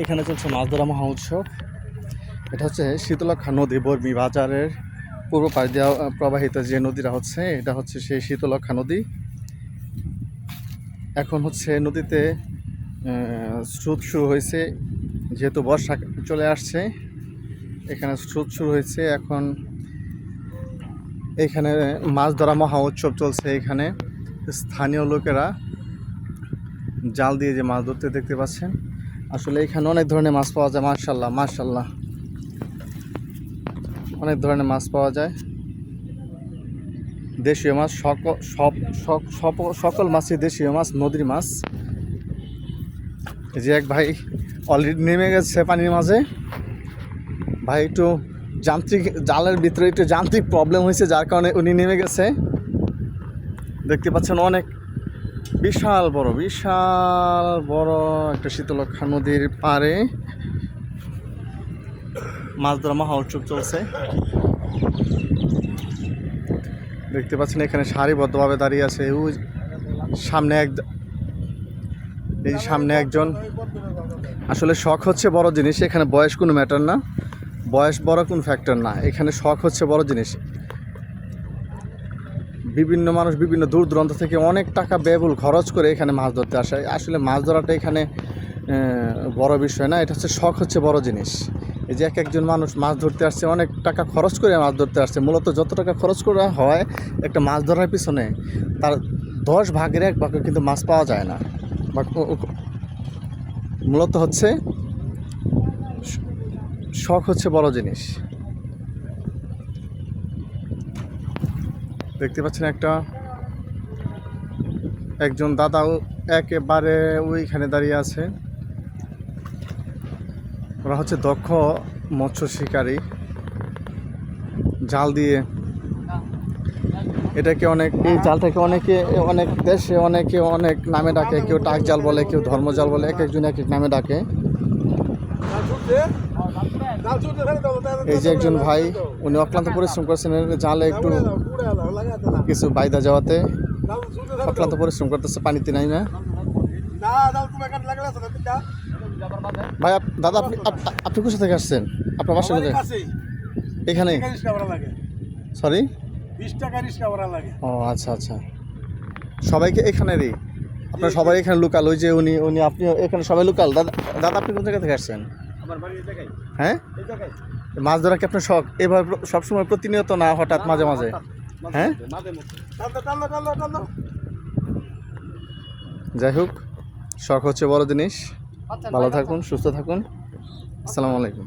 এখানে চলছে মাছ ধরা মহা উৎসব। এটা হচ্ছে শীতলক্ষা নদী, বর্মি বাজারের পূর্ব পাশ দিয়ে প্রবাহিত যে নদীটা হচ্ছে, এটা হচ্ছে সেই শীতলক্ষা নদী। এখন হচ্ছে নদীতে স্রোত শুরু হয়েছে, যেহেতু বর্ষা চলে আসছে এখানে স্রোত শুরু হয়েছে। এখন এখানে মাছ ধরা মহা উৎসব চলছে। এখানে স্থানীয় লোকেরা জাল দিয়ে যে মাছ ধরতে দেখতে পাচ্ছেন। আসলে এখানে অনেক ধরনের মাছ পাওয়া যায়, মাশাআল্লাহ মাশাআল্লাহ, অনেক ধরনের মাছ পাওয়া যায়। দেশীয় মাছ, সকল মাছই দেশীয় মাছ, নদীর মাছ। এই যে এক ভাই অলরেডি নেমে গেছে পানির মাঝে। ভাই একটু যান্ত্রিক, জালের ভিতরে একটু যান্ত্রিক প্রবলেম হয়েছে, যার কারণে উনি নেমে গেছে। দেখতে পাচ্ছেন অনেক বিশাল বড় একটা শীতলক্ষা নদীর পাড়ে মাছ ধরা মহা উৎসব চলছে। দেখতে পাচ্ছেন এখানে সারিবদ্ধভাবে দাঁড়িয়ে আছে। সামনে একজন। আসলে শখ হচ্ছে বড় জিনিস, এখানে বয়স কোনো ম্যাটার না, বয়স বড় কোন ফ্যাক্টর না, এখানে শখ হচ্ছে বড় জিনিস। বিভিন্ন মানুষ বিভিন্ন দূর দূরান্ত থেকে অনেক টাকা ব্যয়বহুল খরচ করে এখানে মাছ ধরতে আসে। আসলে মাছ ধরাটা এখানে বড় বিষয় না, এটা হচ্ছে শখ হচ্ছে বড় জিনিস। এই যে একজন মানুষ মাছ ধরতে আসছে, অনেক টাকা খরচ করে মাছ ধরতে আসছে। মূলত যত টাকা খরচ করা হয় একটা মাছ ধরার পিছনে, তার 10 ভাগের 1 ভাগে কিন্তু মাছ পাওয়া যায় না। মূলত হচ্ছে শখ হচ্ছে বড় জিনিস। দেখতে পাচ্ছেন একজন দাদাও একেবারে ওইখানে দাঁড়িয়ে আছে। ওরা হচ্ছে দক্ষ মৎস্য শিকারী। জাল দিয়ে এটাকে এই জালটাকে অনেক দেশে অনেক নামে ডাকে। কেউ টাক জাল বলে, কেউ ধর্মজাল বলে, এক একজন এক এক নামে ডাকে। এই যে একজন ভাই, উনি অক্লান্ত পরিশ্রম করেছেন জালে একটু কিছু বাইদা যাওয়াতে, অক্লান্ত পরিশ্রম করতেছে পানিতে নাই না। ভাই দাদা, আপনি কোথা থেকে আসছেন? আপনার বাসা কোথায়? এখানে? সরি, 20 টাকা রিক্সা ভাড়া লাগে। ও আচ্ছা আচ্ছা, সবাইকে এখানেরই? আপনার সবাই এখানে লোকাল? ওই যে উনি আপনি এখানে সবাই লোকাল? দাদা আপনি কোন জায়গা থেকে আসছেন? আমার বাড়ি এই জায়গায়। হ্যাঁ, এই জায়গায়। মাছ ধরা কি আপনার শখ? এবার সবসময় প্রতিনিয়ত না, হঠাৎ মাঝে মাঝে? হ্যাঁ, যাই হোক, শখ হচ্ছে বড় জিনিস। ভালো থাকুন, সুস্থ থাকুন। আসসালামু আলাইকুম।